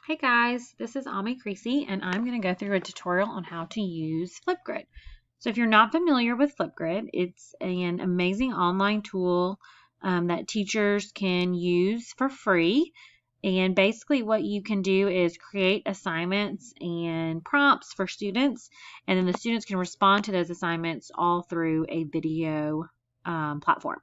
Hey guys, this is Ami Creasy, and I'm going to go through a tutorial on how to use Flipgrid. So if you're not familiar with Flipgrid, it's an amazing online tool that teachers can use for free. And basically what you can do is create assignments and prompts for students, and then the students can respond to those assignments all through a video platform.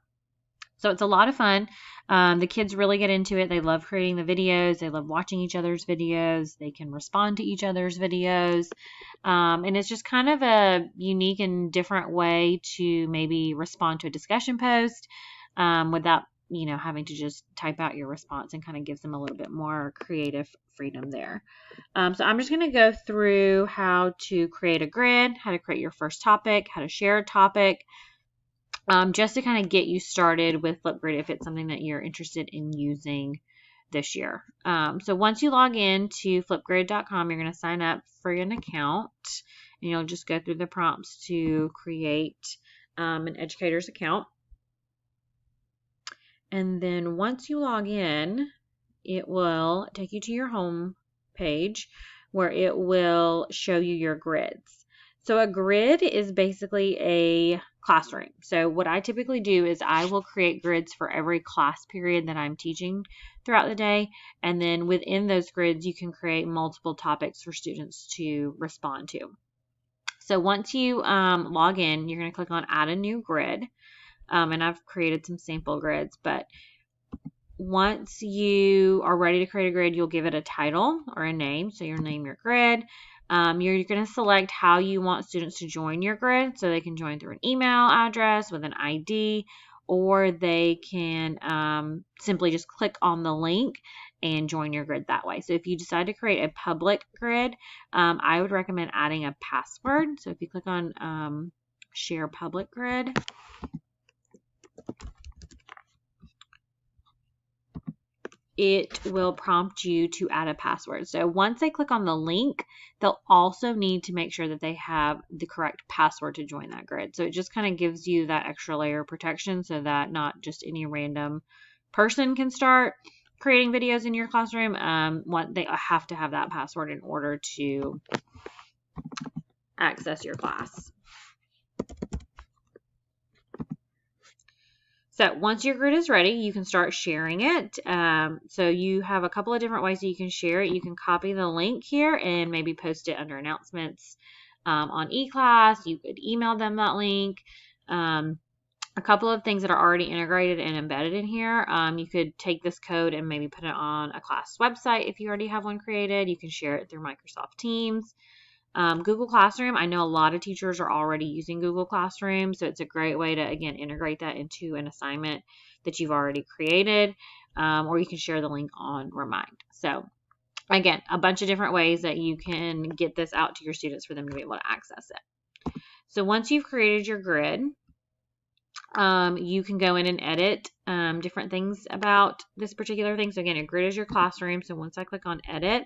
So it's a lot of fun. The kids really get into it. They love creating the videos. They love watching each other's videos. They can respond to each other's videos. And it's just kind of a unique and different way to maybe respond to a discussion post without, having to just type out your response, and kind of gives them a little bit more creative freedom there. So I'm just going to go through how to create a grid, how to create your first topic, how to share a topic, just to kind of get you started with Flipgrid if it's something that you're interested in using this year. So once you log in to flipgrid.com, you're going to sign up for an account, and you'll just go through the prompts to create an educator's account. And then once you log in, it will take you to your home page where it will show you your grids. So a grid is basically a classroom. So what I typically do is I will create grids for every class period that I'm teaching throughout the day. And then within those grids, you can create multiple topics for students to respond to. So once you log in, you're going to click on Add a New Grid. And I've created some sample grids, but once you are ready to create a grid, you'll give it a title or a name. So you'll name your grid. You're going to select how you want students to join your grid. So they can join through an email address with an ID, or they can simply just click on the link and join your grid that way. So if you decide to create a public grid, I would recommend adding a password. So if you click on Share Public Grid, it will prompt you to add a password. So once they click on the link, they'll also need to make sure that they have the correct password to join that grid. So it just kind of gives you that extra layer of protection so that not just any random person can start creating videos in your classroom. They have to have that password in order to access your class. So once your grid is ready, you can start sharing it. So you have a couple of different ways that you can share it. You can copy the link here and maybe post it under announcements on eClass. You could email them that link. A couple of things that are already integrated and embedded in here. You could take this code and maybe put it on a class website if you already have one created. You can share it through Microsoft Teams. Google Classroom, I know a lot of teachers are already using Google Classroom, so it's a great way to, again, integrate that into an assignment that you've already created, or you can share the link on Remind. So, again, a bunch of different ways that you can get this out to your students for them to be able to access it. So once you've created your grid, you can go in and edit different things about this particular thing. So again, a grid is your classroom, so once I click on Edit,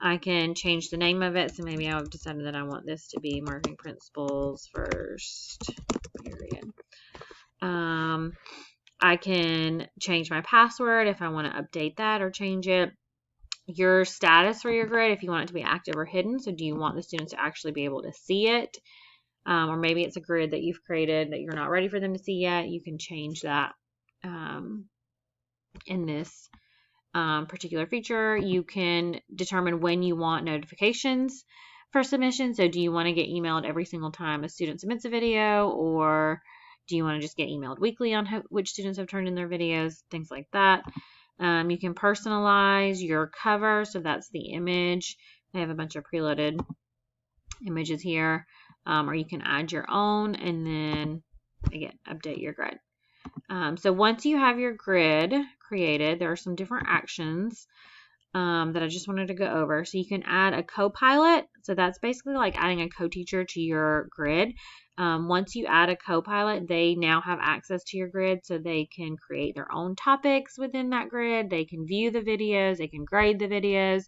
I can change the name of it. So maybe I've decided that I want this to be Marketing Principles First Period. I can change my password if I want to update that or change it. Your status for your grid, if you want it to be active or hidden. So do you want the students to actually be able to see it? Or maybe it's a grid that you've created that you're not ready for them to see yet. You can change that in this particular feature. You can determine when you want notifications for submission. So do you want to get emailed every single time a student submits a video, or do you want to just get emailed weekly on which students have turned in their videos, things like that. You can personalize your cover. So that's the image. I have a bunch of preloaded images here, or you can add your own and then, again, update your grid. So once you have your grid created, there are some different actions that I just wanted to go over. So you can add a co-pilot. So that's basically like adding a co-teacher to your grid. Once you add a co-pilot, they now have access to your grid, so they can create their own topics within that grid. They can view the videos. They can grade the videos.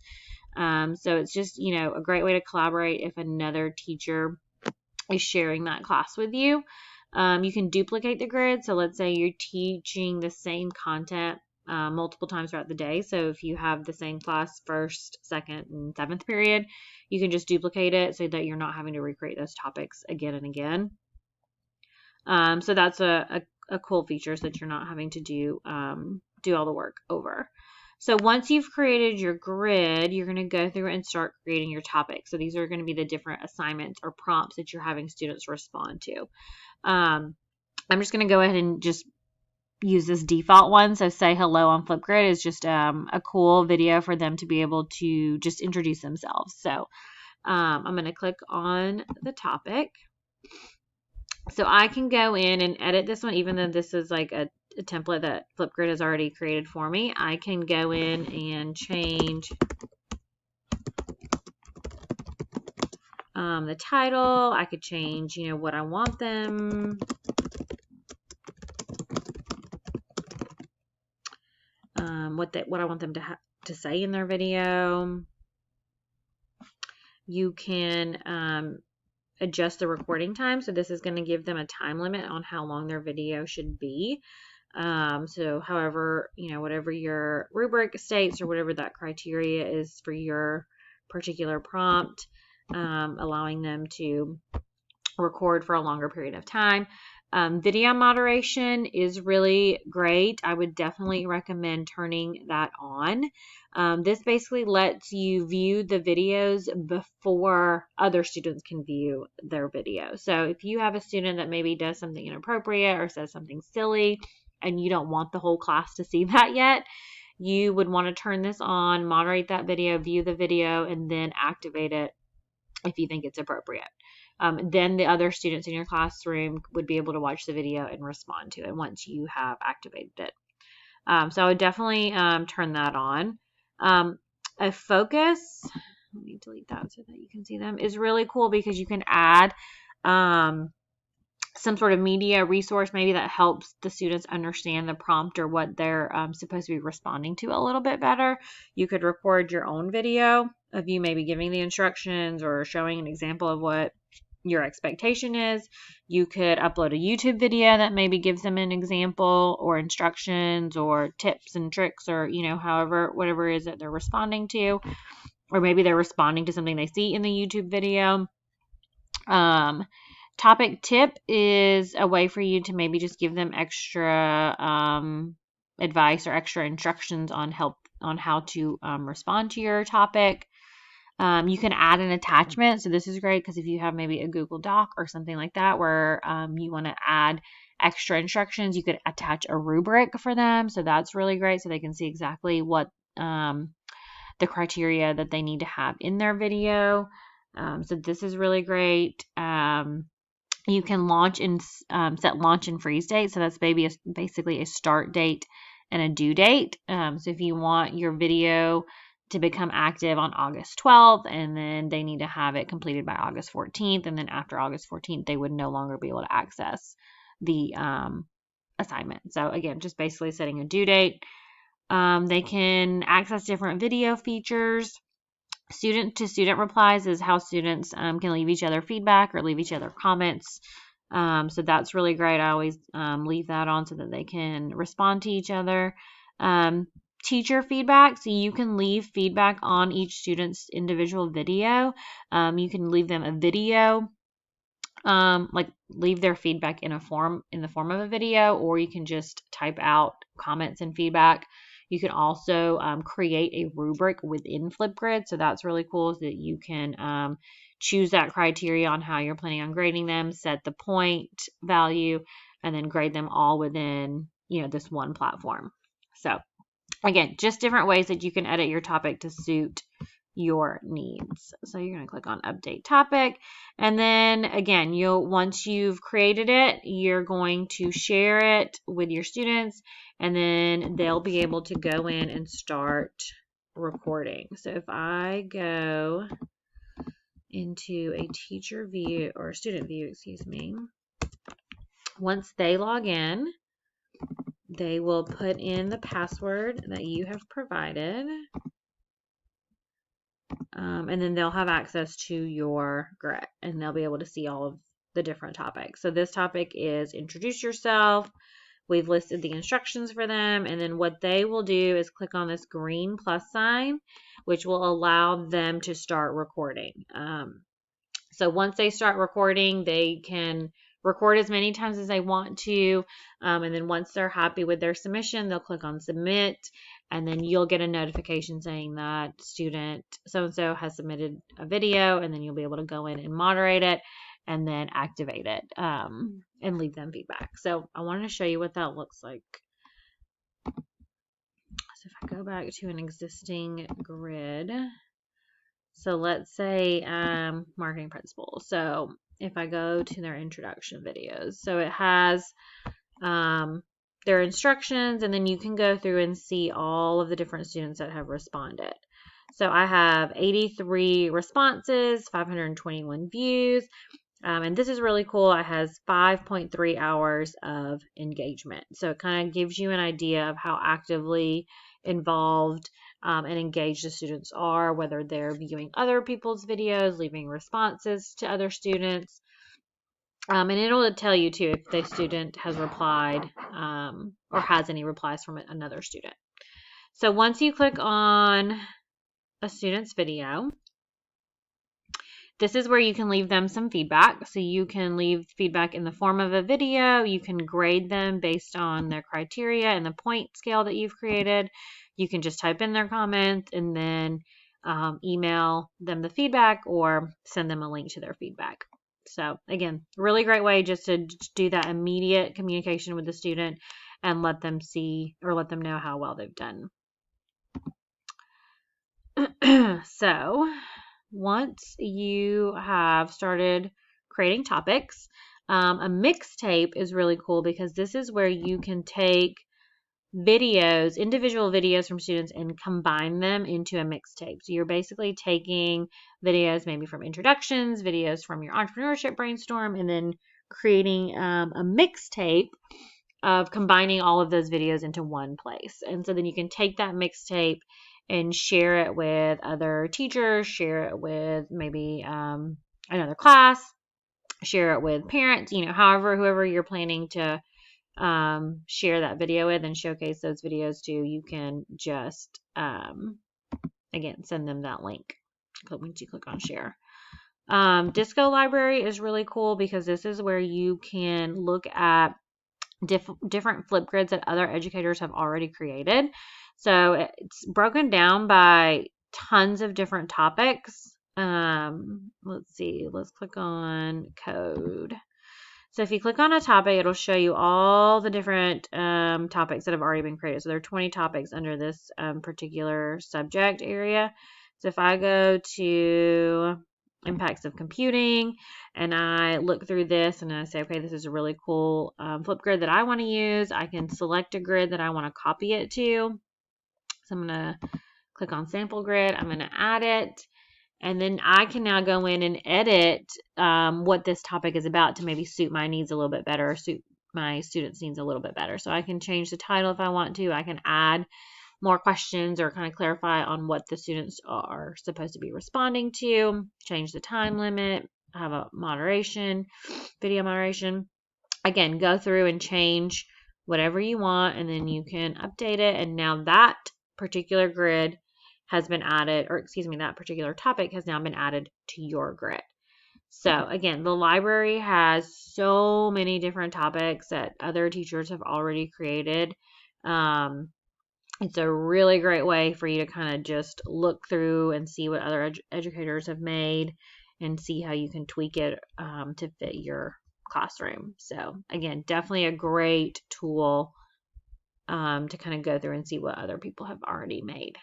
So it's just, a great way to collaborate if another teacher is sharing that class with you. You can duplicate the grid. So let's say you're teaching the same content multiple times throughout the day. So if you have the same class first, second, and seventh period, you can just duplicate it so that you're not having to recreate those topics again and again. So that's a cool feature so that you're not having to do all the work over. So once you've created your grid, you're going to go through and start creating your topics. So these are going to be the different assignments or prompts that you're having students respond to. I'm just going to go ahead and just use this default one. So say hello on Flipgrid is just a cool video for them to be able to just introduce themselves. So I'm going to click on the topic. So I can go in and edit this one, even though this is like a template that Flipgrid has already created for me. I can go in and change the title. I could change, what I want them. What I want them to say in their video. You can adjust the recording time. So this is going to give them a time limit on how long their video should be. So however, whatever your rubric states or whatever that criteria is for your particular prompt, allowing them to record for a longer period of time. Video moderation is really great. I would definitely recommend turning that on. This basically lets you view the videos before other students can view their video. So if you have a student that maybe does something inappropriate or says something silly and you don't want the whole class to see that yet, you would want to turn this on, moderate that video, view the video, and then activate it if you think it's appropriate. Then the other students in your classroom would be able to watch the video and respond to it once you have activated it. So I would definitely turn that on. A focus, let me delete that so that you can see them, is really cool because you can add some sort of media resource maybe that helps the students understand the prompt or what they're supposed to be responding to a little bit better. You could record your own video of you maybe giving the instructions or showing an example of what your expectation is. You could upload a YouTube video that maybe gives them an example or instructions or tips and tricks or, whatever it is that they're responding to. Or maybe they're responding to something they see in the YouTube video. Topic tip is a way for you to maybe just give them extra advice or extra instructions on how to respond to your topic. You can add an attachment. So this is great because if you have maybe a Google Doc or something like that where you want to add extra instructions, you could attach a rubric for them. So that's really great so they can see exactly what the criteria that they need to have in their video. So this is really great. You can launch and set launch and freeze date. So that's basically a start date and a due date. So if you want your video to become active on August 12th, and then they need to have it completed by August 14th, and then after August 14th, they would no longer be able to access the assignment. So again, just basically setting a due date. They can access different video features. Student-to-student replies is how students can leave each other feedback or leave each other comments. So that's really great. I always leave that on so that they can respond to each other. Teacher feedback. So you can leave feedback on each student's individual video. You can leave them a video, like leave their feedback in the form of a video, or you can just type out comments and feedback. You can also create a rubric within Flipgrid. So that's really cool so that you can choose that criteria on how you're planning on grading them, set the point value, and then grade them all within, this one platform. So again, just different ways that you can edit your topic to suit your needs. So you're going to click on update topic. And then again, once you've created it, you're going to share it with your students, and then they'll be able to go in and start recording. So if I go into a teacher view or student view, once they log in, they will put in the password that you have provided. And then they'll have access to your grid, and they'll be able to see all of the different topics. So this topic is introduce yourself, We've listed the instructions for them, and then what they will do is click on this green plus sign, which will allow them to start recording. So once they start recording, they can record as many times as they want to. And then once they're happy with their submission, they'll click on submit. And then you'll get a notification saying that student so-and-so has submitted a video. And then you'll be able to go in and moderate it and then activate it and leave them feedback. So I wanted to show you what that looks like. So if I go back to an existing grid. So let's say marketing principles. So if I go to their introduction videos, so it has their instructions, and then you can go through and see all of the different students that have responded. So I have 83 responses, 521 views, and this is really cool. It has 5.3 hours of engagement. So it kind of gives you an idea of how actively involved and engaged the students are, whether they're viewing other people's videos, leaving responses to other students. And it'll tell you too if the student has replied or has any replies from another student. So once you click on a student's video, this is where you can leave them some feedback. So you can leave feedback in the form of a video. You can grade them based on their criteria and the point scale that you've created. You can just type in their comments and then email them the feedback or send them a link to their feedback. So again, really great way just to do that immediate communication with the student and let them see or let them know how well they've done. So once you have started creating topics, a mixtape is really cool because this is where you can take videos, individual videos from students, and combine them into a mixtape. So you're basically taking videos maybe from introductions, videos from your entrepreneurship brainstorm, and then creating a mixtape of combining all of those videos into one place. And so then you can take that mixtape and share it with other teachers, share it with maybe another class, share it with parents, whoever you're planning to share that video with and showcase those videos to, you can just, again, send them that link once you click on share. Disco Library is really cool because this is where you can look at different Flipgrids that other educators have already created. So it's broken down by tons of different topics. Let's see, let's click on code. So if you click on a topic, it'll show you all the different topics that have already been created. So there are 20 topics under this particular subject area. So if I go to impacts of computing and I look through this and I say, okay, this is a really cool Flipgrid that I want to use, I can select a grid that I want to copy it to. So I'm going to click on sample grid. I'm going to add it. And then I can now go in and edit what this topic is about to maybe suit my needs a little bit better, or suit my students' needs a little bit better. So I can change the title if I want to. I can add more questions or kind of clarify on what the students are supposed to be responding to, change the time limit, have a moderation, video moderation. Again, go through and change whatever you want, and then you can update it. And now that particular grid has been added, or excuse me, that particular topic has now been added to your grid. So again, the library has so many different topics that other teachers have already created. It's a really great way for you to kind of just look through and see what other educators have made and see how you can tweak it to fit your classroom. So again, definitely a great tool to kind of go through and see what other people have already made.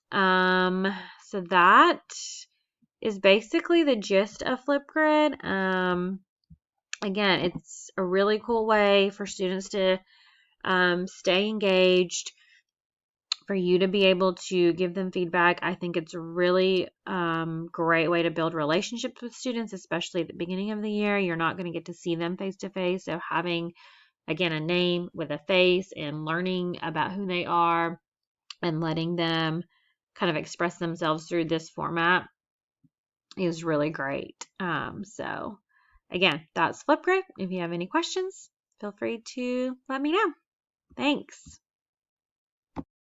So that is basically the gist of Flipgrid. Again, it's a really cool way for students to stay engaged, for you to be able to give them feedback. I think it's a really great way to build relationships with students, especially at the beginning of the year. You're not going to get to see them face to face. So having, again, a name with a face and learning about who they are and letting them kind of express themselves through this format is really great. So again, that's Flipgrid. If you have any questions, feel free to let me know. Thanks.